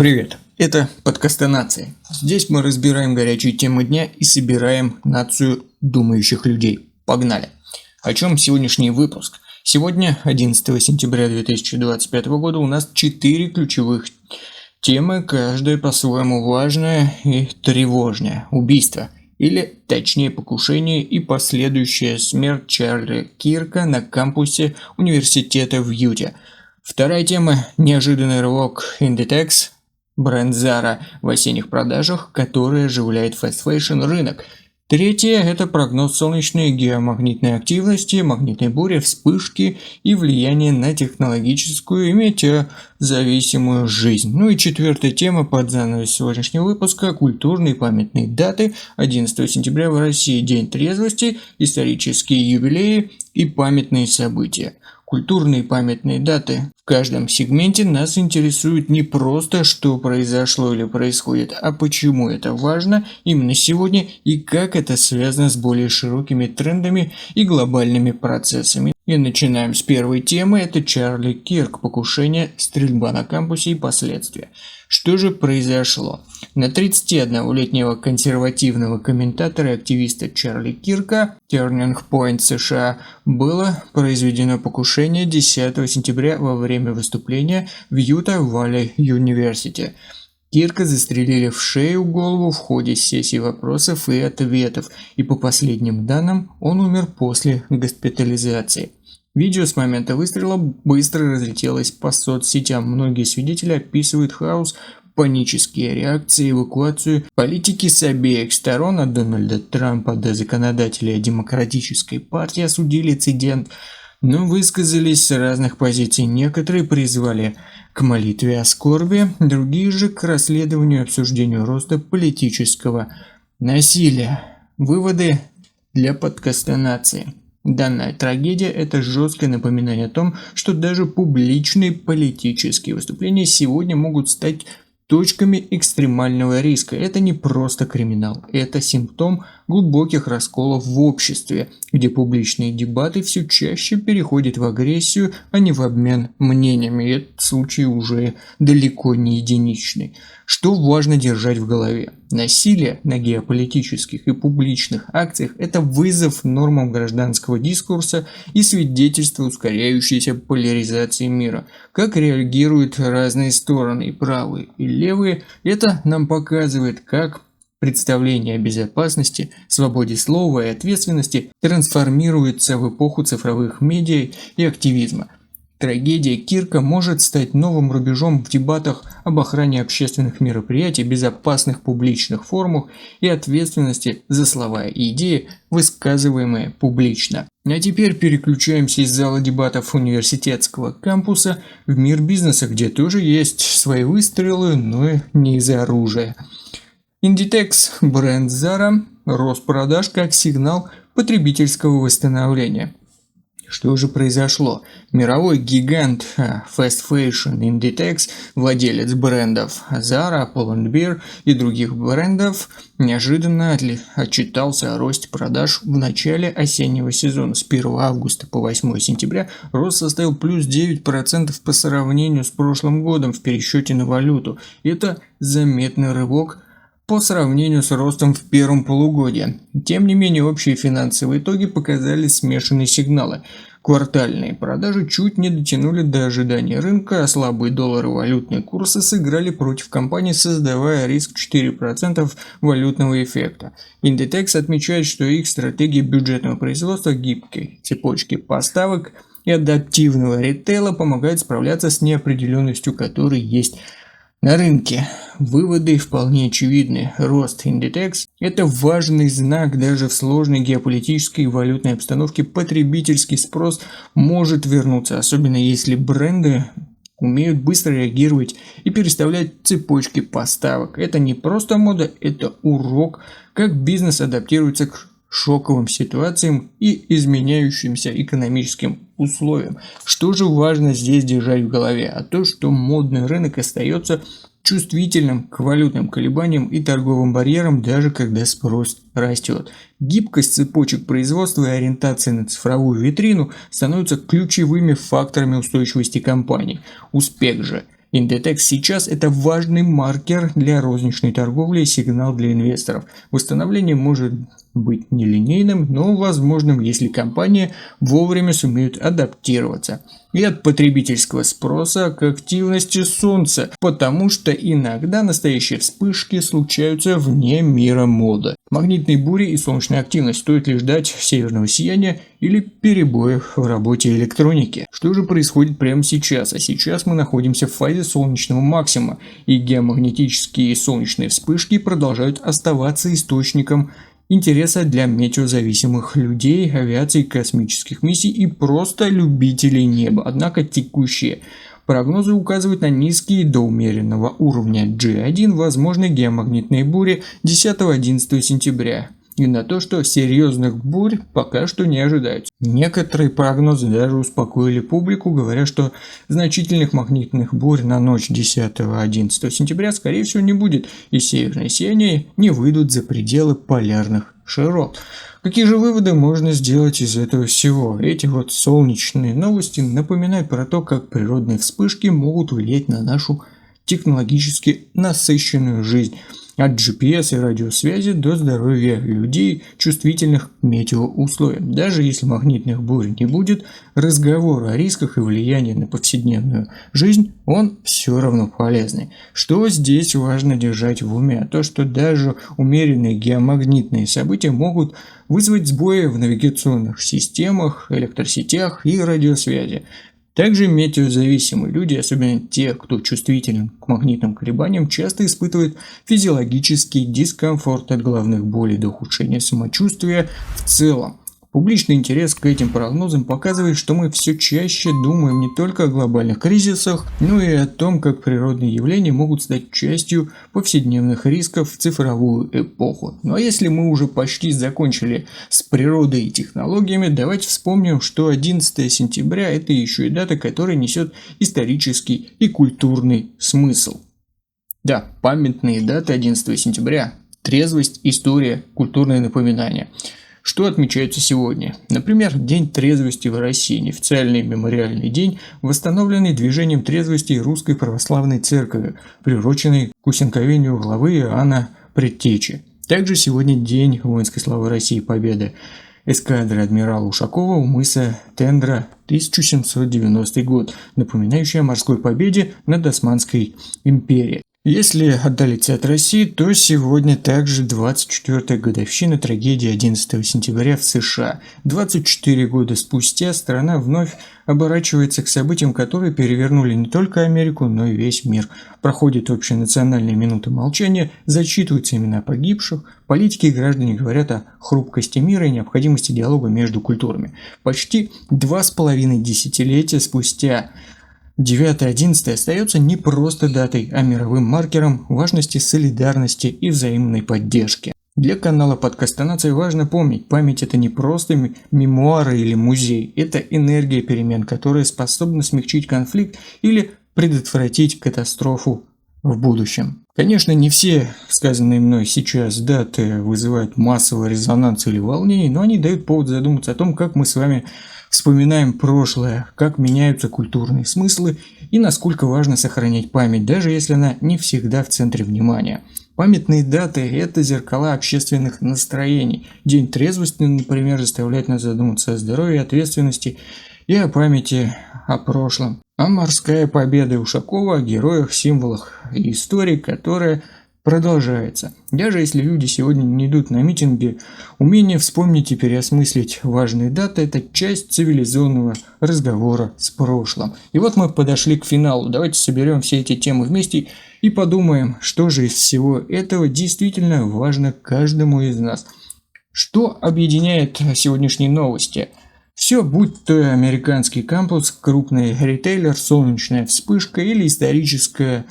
Привет, это подкасты нации. Здесь мы разбираем горячие темы дня и собираем нацию думающих людей. Погнали! О чем сегодняшний выпуск? Сегодня, 11 сентября 2025 года, у нас 4 ключевых темы, каждая по-своему важная и тревожная. Убийство, или точнее покушение и последующая смерть Чарли Кирка на кампусе университета в Юте. Вторая тема – неожиданный рывок Inditex, бренд Zara в осенних продажах, который оживляет фэст-фэшн рынок. Третье – это прогноз солнечной геомагнитной активности, магнитной бури, вспышки и влияние на технологическую и метеозависимую жизнь. Ну и четвертая тема под занавес сегодняшнего выпуска – культурные памятные даты. 11 сентября в России День трезвости, исторические юбилеи и памятные события. Культурные памятные даты. В каждом сегменте нас интересует не просто, что произошло или происходит, а почему это важно именно сегодня и как это связано с более широкими трендами и глобальными процессами. И начинаем с первой темы. Это Чарли Кирк, покушение, стрельба на кампусе и последствия. Что же произошло? На 31-летнего консервативного комментатора и активиста Чарли Кирка, Turning Point США, было произведено покушение 10 сентября во время выступления в Utah Valley University. Кирка застрелили в шею, голову в ходе сессии вопросов и ответов, и по последним данным он умер после госпитализации. Видео с момента выстрела быстро разлетелось по соцсетям. Многие свидетели описывают хаос, панические реакции, эвакуацию. Политики с обеих сторон, от Дональда Трампа до законодателей Демократической партии, осудили инцидент, но высказались с разных позиций. Некоторые призвали к молитве о скорби, другие же к расследованию и обсуждению роста политического насилия. Выводы для подкаста нации. Данная трагедия – это жесткое напоминание о том, что даже публичные политические выступления сегодня могут стать точками экстремального риска. Это не просто криминал, это симптом глубоких расколов в обществе, где публичные дебаты все чаще переходят в агрессию, а не в обмен мнениями. И этот случай уже далеко не единичный. Что важно держать в голове? Насилие на геополитических и публичных акциях – это вызов нормам гражданского дискурса и свидетельство ускоряющейся поляризации мира. Как реагируют разные стороны, и правые, и левые, это нам показывает, как представление о безопасности, свободе слова и ответственности трансформируется в эпоху цифровых медиа и активизма. Трагедия Кирка может стать новым рубежом в дебатах об охране общественных мероприятий, безопасных публичных форумах и ответственности за слова и идеи, высказываемые публично. А теперь переключаемся из зала дебатов университетского кампуса в мир бизнеса, где тоже есть свои выстрелы, но не из-за оружия. Inditex, бренд Zara, рост продаж как сигнал потребительского восстановления. Что же произошло? Мировой гигант Fast Fashion Inditex, владелец брендов Zara, Pull&Bear и других брендов, неожиданно отчитался о росте продаж в начале осеннего сезона. С 1 августа по 8 сентября рост составил плюс 9% по сравнению с прошлым годом в пересчете на валюту. Это заметный рывок по сравнению с ростом в первом полугодии. Тем не менее, общие финансовые итоги показали смешанные сигналы. Квартальные продажи чуть не дотянули до ожиданий рынка, а слабые доллары валютные курсы сыграли против компании, создавая риск 4% валютного эффекта. Inditex отмечает, что их стратегия бюджетного производства, гибкой цепочки поставок и адаптивного ритейла помогает справляться с неопределенностью, которая есть на рынке. Выводы вполне очевидны. Рост Inditex – это важный знак. Даже в сложной геополитической и валютной обстановке потребительский спрос может вернуться, особенно если бренды умеют быстро реагировать и переставлять цепочки поставок. Это не просто мода, это урок, как бизнес адаптируется к шоковым ситуациям и изменяющимся экономическим условиям. Что же важно здесь держать в голове? А то, что модный рынок остается чувствительным к валютным колебаниям и торговым барьерам, даже когда спрос растет. Гибкость цепочек производства и ориентация на цифровую витрину становятся ключевыми факторами устойчивости компаний. Успех же Индетекс сейчас это важный маркер для розничной торговли и сигнал для инвесторов. Восстановление может быть нелинейным, но возможным, если компания вовремя сумеет адаптироваться. И от потребительского спроса к активности Солнца, потому что иногда настоящие вспышки случаются вне мира моды. Магнитные бури и солнечная активность, стоит ли ждать северного сияния или перебоев в работе электроники? Что же происходит прямо сейчас? А сейчас мы находимся в фазе солнечного максимума, и геомагнетические солнечные вспышки продолжают оставаться источником интереса для метеозависимых людей, авиации, космических миссий и просто любителей неба. Однако текущие прогнозы указывают на низкие до умеренного уровня G1 возможные геомагнитные бури 10-11 сентября. И на то, что серьезных бурь пока что не ожидается. Некоторые прогнозы даже успокоили публику, говоря, что значительных магнитных бурь на ночь 10-11 сентября скорее всего не будет, и северные сияния не выйдут за пределы полярных широт. Какие же выводы можно сделать из этого всего? Эти вот солнечные новости напоминают про то, как природные вспышки могут влиять на нашу технологически насыщенную жизнь. От GPS и радиосвязи до здоровья людей, чувствительных к метеоусловиям. Даже если магнитных бурь не будет, разговор о рисках и влиянии на повседневную жизнь, он все равно полезный. Что здесь важно держать в уме? То, что даже умеренные геомагнитные события могут вызвать сбои в навигационных системах, электросетях и радиосвязи. Также метеозависимые люди, особенно те, кто чувствителен к магнитным колебаниям, часто испытывают физиологический дискомфорт от головных болей до ухудшения самочувствия в целом. Публичный интерес к этим прогнозам показывает, что мы все чаще думаем не только о глобальных кризисах, но и о том, как природные явления могут стать частью повседневных рисков в цифровую эпоху. Ну а если мы уже почти закончили с природой и технологиями, давайте вспомним, что 11 сентября это еще и дата, которая несет исторический и культурный смысл. Да, памятные даты 11 сентября. Трезвость, история, культурные напоминания. Что отмечается сегодня? Например, День трезвости в России, неофициальный мемориальный день, восстановленный движением трезвости Русской Православной Церкви, приуроченный к усенковению главы Иоанна Предтечи. Также сегодня День воинской славы России Победы эскадры адмирала Ушакова у мыса Тендра, 1790 год, напоминающий о морской победе над Османской империей. Если отдалиться от России, то сегодня также 24-я годовщина трагедии 11 сентября в США. 24 года спустя страна вновь оборачивается к событиям, которые перевернули не только Америку, но и весь мир. Проходит общенациональная минута молчания, зачитываются имена погибших, политики и граждане говорят о хрупкости мира и необходимости диалога между культурами. Почти 2,5 десятилетия спустя 9-11 остается не просто датой, а мировым маркером важности солидарности и взаимной поддержки. Для канала подкаста «Нация» важно помнить, память это не просто мемуары или музей, это энергия перемен, которая способна смягчить конфликт или предотвратить катастрофу в будущем. Конечно, не все сказанные мной сейчас даты вызывают массовый резонанс или волнение, но они дают повод задуматься о том, как мы с вами вспоминаем прошлое, как меняются культурные смыслы и насколько важно сохранять память, даже если она не всегда в центре внимания. Памятные даты – это зеркала общественных настроений. День трезвости, например, заставляет нас задуматься о здоровье, ответственности и о памяти о прошлом. А морская победа Ушакова о героях, символах и истории, которая продолжается. Даже если люди сегодня не идут на митинги, умение вспомнить и переосмыслить важные даты – это часть цивилизованного разговора с прошлым. И вот мы подошли к финалу. Давайте соберем все эти темы вместе и подумаем, что же из всего этого действительно важно каждому из нас. Что объединяет сегодняшние новости? Все, будь то американский кампус, крупный ритейлер, солнечная вспышка или историческая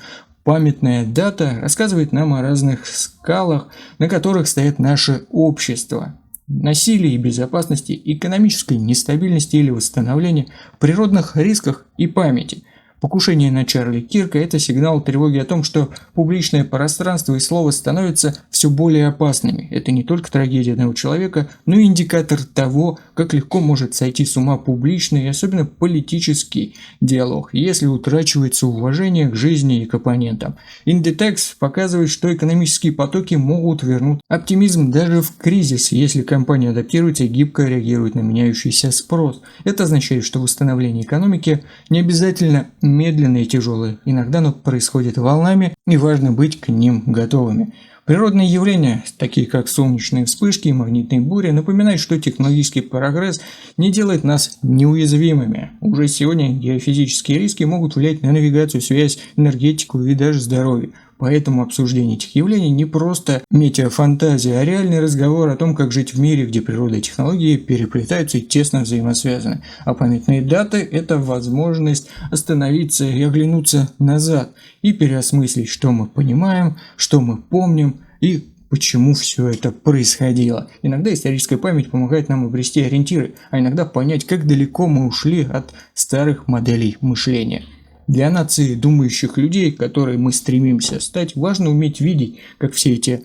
памятная дата, рассказывает нам о разных скалах, на которых стоит наше общество. Насилие и безопасности, экономической нестабильности или восстановления, природных рисках и памяти. Покушение на Чарли Кирка – это сигнал тревоги о том, что публичное пространство и слово становятся все более опасными. Это не только трагедия одного человека, но и индикатор того, как легко может сойти с ума публичный и особенно политический диалог, если утрачивается уважение к жизни и к оппонентам. Индитекс показывает, что экономические потоки могут вернуть оптимизм даже в кризис, если компания адаптируется и гибко реагирует на меняющийся спрос. Это означает, что восстановление экономики не обязательно медленное и тяжелое, иногда оно происходит волнами, и важно быть к ним готовыми. Природные явления, такие как солнечные вспышки и магнитные бури, напоминают, что технологический прогресс не делает нас неуязвимыми. Уже сегодня геофизические риски могут влиять на навигацию, связь, энергетику и даже здоровье. Поэтому обсуждение этих явлений не просто метеофантазия, а реальный разговор о том, как жить в мире, где природа и технологии переплетаются и тесно взаимосвязаны. А памятные даты – это возможность остановиться и оглянуться назад и переосмыслить, что мы понимаем, что мы помним и почему все это происходило. Иногда историческая память помогает нам обрести ориентиры, а иногда понять, как далеко мы ушли от старых моделей мышления. Для нации думающих людей, которые мы стремимся стать, важно уметь видеть, как все эти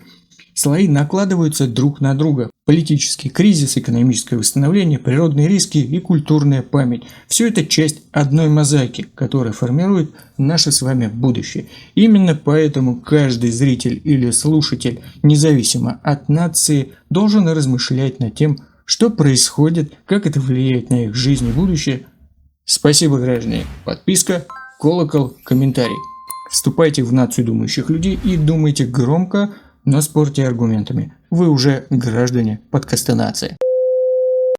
слои накладываются друг на друга. Политический кризис, экономическое восстановление, природные риски и культурная память – все это часть одной мозаики, которая формирует наше с вами будущее. Именно поэтому каждый зритель или слушатель, независимо от нации, должен размышлять над тем, что происходит, как это влияет на их жизнь и будущее. Спасибо, граждане. Подписка, колокол, комментарий. Вступайте в нацию думающих людей и думайте громко, но спорьте аргументами. Вы уже граждане подкастонации.